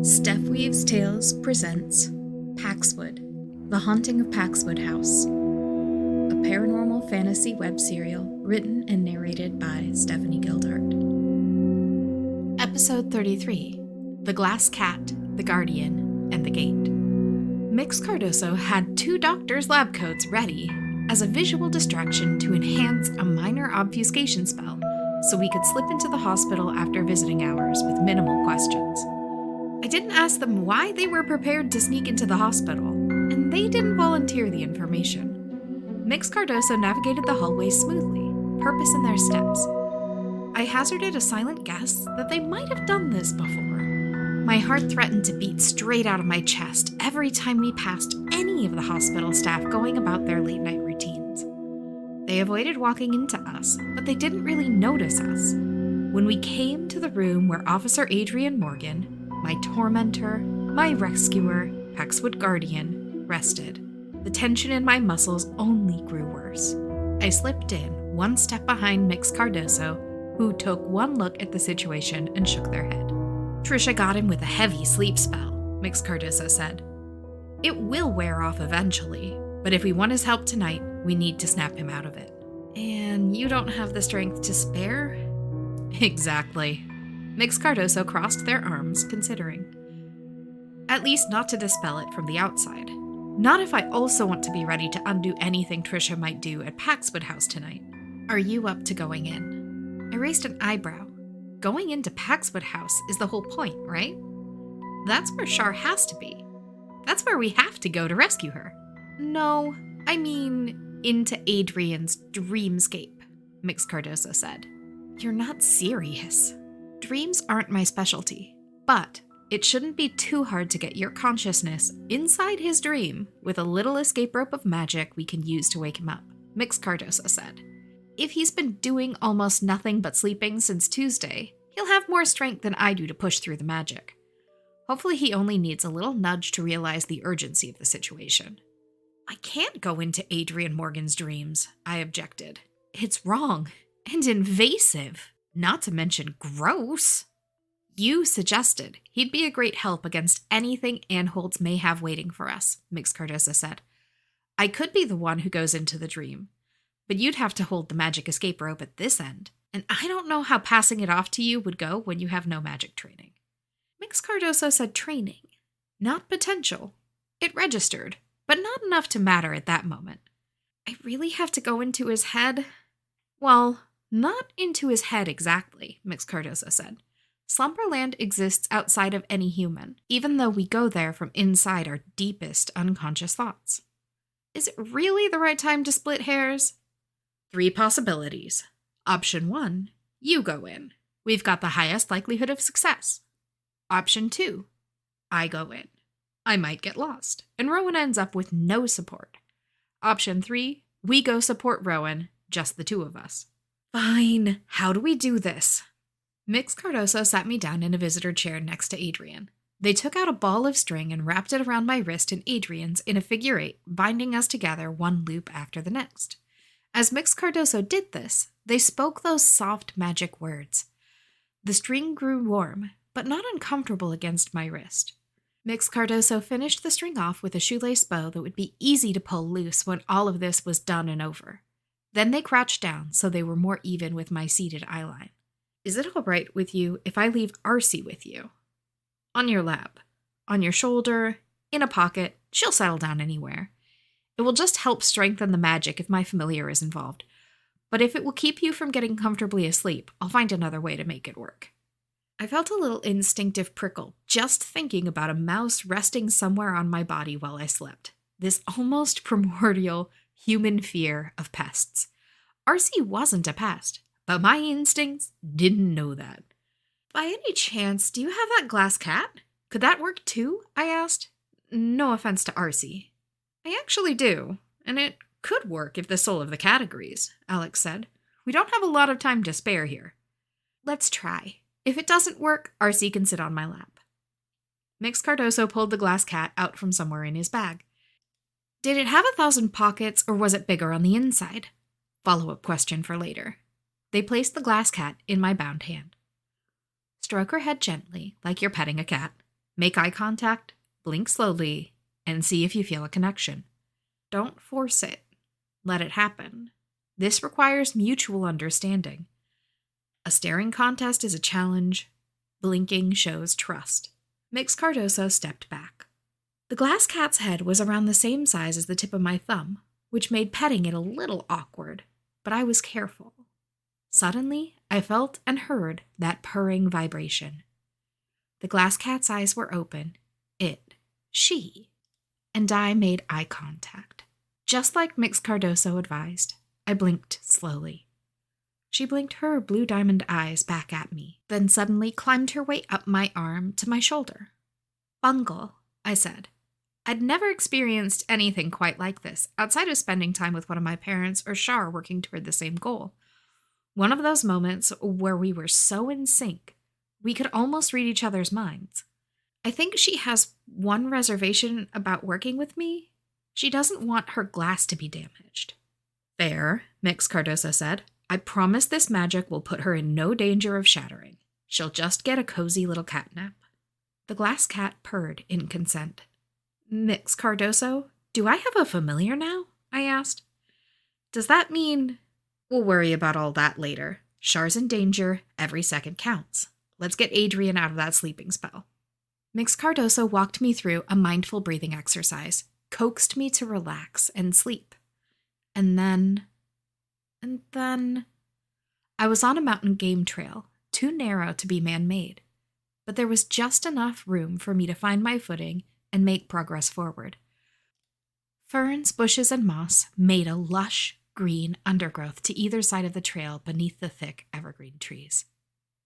Steph Weaves Tales presents Paxwood, The Haunting of Paxwood House, a paranormal fantasy web serial written and narrated by Stephanie Gildart. Episode 33, The Glass Cat, the Guardian, and the Gate. Mix Cardoso had 2 doctors' lab coats ready as a visual distraction to enhance a minor obfuscation spell so we could slip into the hospital after visiting hours with minimal questions. I didn't ask them why they were prepared to sneak into the hospital, and they didn't volunteer the information. Mix Cardoso navigated the hallways smoothly, purpose in their steps. I hazarded a silent guess that they might have done this before. My heart threatened to beat straight out of my chest every time we passed any of the hospital staff going about their late-night routines. They avoided walking into us, but they didn't really notice us. When we came to the room where Officer Adrien Morgan, my tormentor, my rescuer, Paxwood Guardian, rested, the tension in my muscles only grew worse. I slipped in, one step behind Mix Cardoso, who took one look at the situation and shook their head. Trisha got him with a heavy sleep spell, Mix Cardoso said. It will wear off eventually, but if we want his help tonight, we need to snap him out of it. And you don't have the strength to spare? Exactly. Mix Cardoso crossed their arms, considering. At least not to dispel it from the outside. Not if I also want to be ready to undo anything Trisha might do at Paxwood House tonight. Are you up to going in? I raised an eyebrow. Going into Paxwood House is the whole point, right? That's where Shar has to be. That's where we have to go to rescue her. No, I mean into Adrien's dreamscape, Mix Cardoso said. You're not serious. Dreams aren't my specialty, but it shouldn't be too hard to get your consciousness inside his dream with a little escape rope of magic we can use to wake him up, Mix Cardoso said. If he's been doing almost nothing but sleeping since Tuesday, he'll have more strength than I do to push through the magic. Hopefully he only needs a little nudge to realize the urgency of the situation. I can't go into Adrien Morgan's dreams, I objected. It's wrong and invasive. Not to mention gross. You suggested he'd be a great help against anything Anholtz may have waiting for us, Mix Cardoso said. I could be the one who goes into the dream, but you'd have to hold the magic escape rope at this end, and I don't know how passing it off to you would go when you have no magic training. Mix Cardoso said training, not potential. It registered, but not enough to matter at that moment. I really have to go into his head? Well, not into his head exactly, Mix Cardoso said. Slumberland exists outside of any human, even though we go there from inside our deepest unconscious thoughts. Is it really the right time to split hairs? 3 possibilities. Option 1, you go in. We've got the highest likelihood of success. Option 2, I go in. I might get lost, and Rowen ends up with no support. Option 3, we go support Rowen, just the 2 of us. Fine, how do we do this? Mix Cardoso sat me down in a visitor chair next to Adrien. They took out a ball of string and wrapped it around my wrist and Adrien's in a figure 8, binding us together one loop after the next. As Mix Cardoso did this, they spoke those soft magic words. The string grew warm, but not uncomfortable against my wrist. Mix Cardoso finished the string off with a shoelace bow that would be easy to pull loose when all of this was done and over. Then they crouched down so they were more even with my seated eyeline. Is it all right with you if I leave Arcee with you? On your lap, on your shoulder, in a pocket, she'll settle down anywhere. It will just help strengthen the magic if my familiar is involved. But if it will keep you from getting comfortably asleep, I'll find another way to make it work. I felt a little instinctive prickle just thinking about a mouse resting somewhere on my body while I slept. This almost primordial human fear of pests. Arcee wasn't a pest, but my instincts didn't know that. By any chance, do you have that glass cat? Could that work too? I asked. No offense to Arcee. I actually do, and it could work if the soul of the cat agrees, Alex said. We don't have a lot of time to spare here. Let's try. If it doesn't work, Arcee can sit on my lap. Mix Cardoso pulled the glass cat out from somewhere in his bag. Did it have 1,000 pockets, or was it bigger on the inside? Follow-up question for later. They placed the glass cat in my bound hand. Stroke her head gently, like you're petting a cat, Make eye contact, blink slowly, and see if you feel a connection. Don't force it. Let it happen. This requires mutual understanding. A staring contest is a challenge. Blinking shows trust. Mix Cardoso stepped back. The glass cat's head was around the same size as the tip of my thumb, which made petting it a little awkward, but I was careful. Suddenly, I felt and heard that purring vibration. The glass cat's eyes were open. She, and I made eye contact. Just like Mix Cardoso advised, I blinked slowly. She blinked her blue diamond eyes back at me, then suddenly climbed her way up my arm to my shoulder. Bungle, I said. I'd never experienced anything quite like this, outside of spending time with one of my parents or Shar working toward the same goal. One of those moments where we were so in sync, we could almost read each other's minds. I think she has one reservation about working with me. She doesn't want her glass to be damaged. Fair, Mix Cardoso said. I promise this magic will put her in no danger of shattering. She'll just get a cozy little catnap. The glass cat purred in consent. Mix Cardoso, do I have a familiar now? I asked. Does that mean... We'll worry about all that later. Shar's in danger. Every second counts. Let's get Adrien out of that sleeping spell. Mix Cardoso walked me through a mindful breathing exercise, coaxed me to relax and sleep. And then I was on a mountain game trail, too narrow to be man-made, but there was just enough room for me to find my footing and make progress forward. Ferns, bushes, and moss made a lush, green undergrowth to either side of the trail beneath the thick evergreen trees.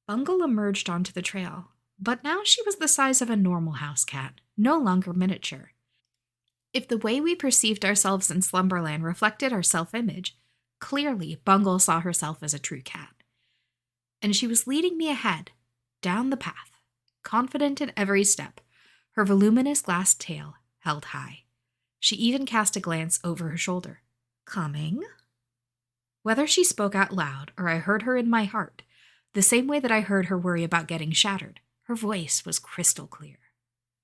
Bungle emerged onto the trail, but now she was the size of a normal house cat, no longer miniature. If the way we perceived ourselves in Slumberland reflected our self-image, clearly Bungle saw herself as a true cat. And she was leading me ahead, down the path, confident in every step, her voluminous glass tail held high. She even cast a glance over her shoulder. Coming? Whether she spoke out loud or I heard her in my heart, the same way that I heard her worry about getting shattered, her voice was crystal clear.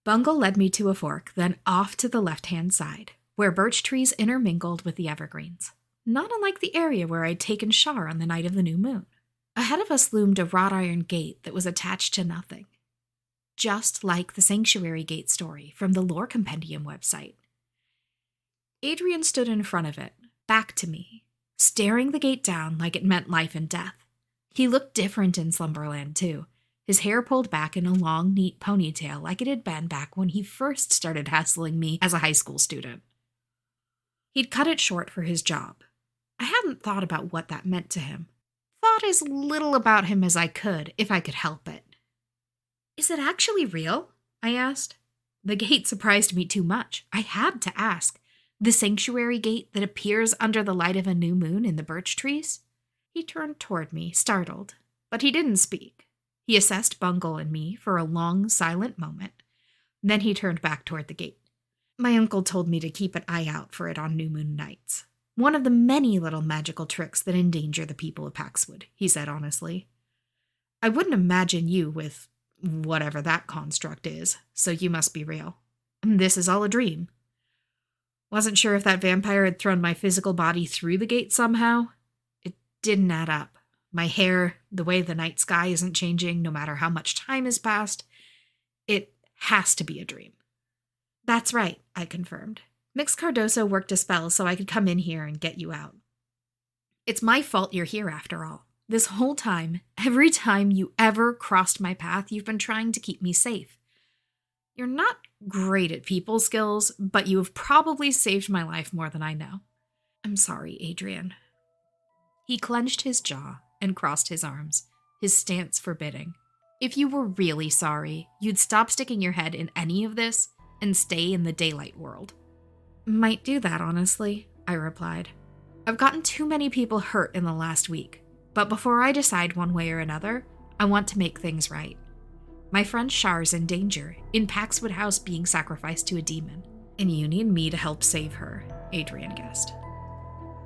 Bungle led me to a fork, then off to the left-hand side, where birch trees intermingled with the evergreens, not unlike the area where I'd taken Shar on the night of the new moon. Ahead of us loomed a wrought iron gate that was attached to nothing, just like the Sanctuary Gate story from the Lore Compendium website. Adrien stood in front of it, back to me, staring the gate down like it meant life and death. He looked different in Slumberland, too, his hair pulled back in a long, neat ponytail like it had been back when he first started hassling me as a high school student. He'd cut it short for his job. I hadn't thought about what that meant to him. Thought as little about him as I could, if I could help it. Is it actually real? I asked. The gate surprised me too much. I had to ask. The sanctuary gate that appears under the light of a new moon in the birch trees? He turned toward me, startled, but he didn't speak. He assessed Bungle and me for a long, silent moment. Then he turned back toward the gate. My uncle told me to keep an eye out for it on new moon nights. One of the many little magical tricks that endanger the people of Paxwood, he said honestly. I wouldn't imagine you with whatever that construct is, so you must be real. This is all a dream. Wasn't sure if that vampire had thrown my physical body through the gate somehow. It didn't add up. My hair, the way the night sky isn't changing no matter how much time has passed. It has to be a dream. That's right, I confirmed. Mix Cardoso worked a spell so I could come in here and get you out. It's my fault you're here after all. This whole time, every time you ever crossed my path, you've been trying to keep me safe. You're not great at people skills, but you have probably saved my life more than I know. I'm sorry, Adrien. He clenched his jaw and crossed his arms, his stance forbidding. If you were really sorry, you'd stop sticking your head in any of this and stay in the daylight world. Might do that, honestly, I replied. I've gotten too many people hurt in the last week, but before I decide one way or another, I want to make things right. My friend Shar's in danger, in Paxwood House being sacrificed to a demon, and you need me to help save her, Adrien guessed.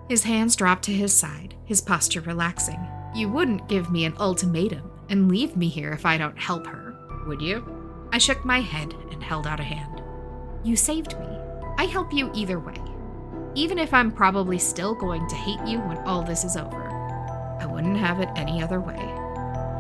His hands dropped to his side, his posture relaxing. You wouldn't give me an ultimatum and leave me here if I don't help her, would you? I shook my head and held out a hand. You saved me. I help you either way. Even if I'm probably still going to hate you when all this is over. I wouldn't have it any other way.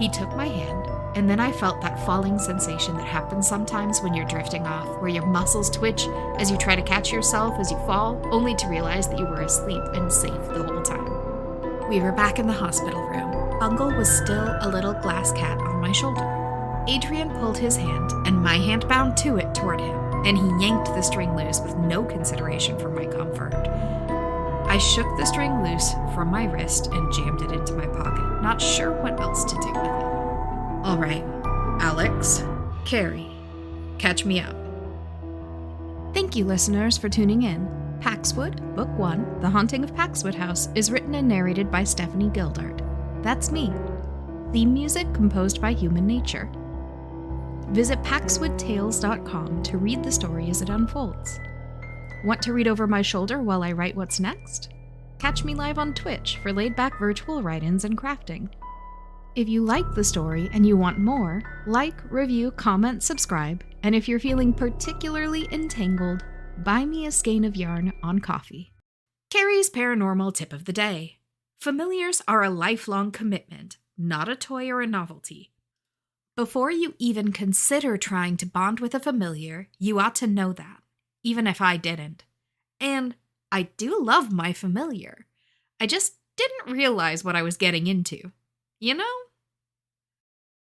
He took my hand, and then I felt that falling sensation that happens sometimes when you're drifting off, where your muscles twitch as you try to catch yourself as you fall, only to realize that you were asleep and safe the whole time. We were back in the hospital room. Bungle was still a little glass cat on my shoulder. Adrien pulled his hand, and my hand bound to it toward him, and he yanked the string loose with no consideration for my comfort. I shook the string loose from my wrist and jammed it into my pocket, not sure what else to do with it. All right, Alex, Kerry, catch me up. Thank you, listeners, for tuning in. Paxwood, Book 1, The Haunting of Paxwood House, is written and narrated by Stephanie Gildart. That's me. Theme music composed by Human Nature. Visit paxwoodtales.com to read the story as it unfolds. Want to read over my shoulder while I write what's next? Catch me live on Twitch for laid-back virtual write-ins and crafting. If you like the story and you want more, like, review, comment, subscribe, and if you're feeling particularly entangled, buy me a skein of yarn on Ko-fi. Kerry's paranormal tip of the day. Familiars are a lifelong commitment, not a toy or a novelty. Before you even consider trying to bond with a familiar, you ought to know that, even if I didn't. And I do love my familiar. I just didn't realize what I was getting into. You know?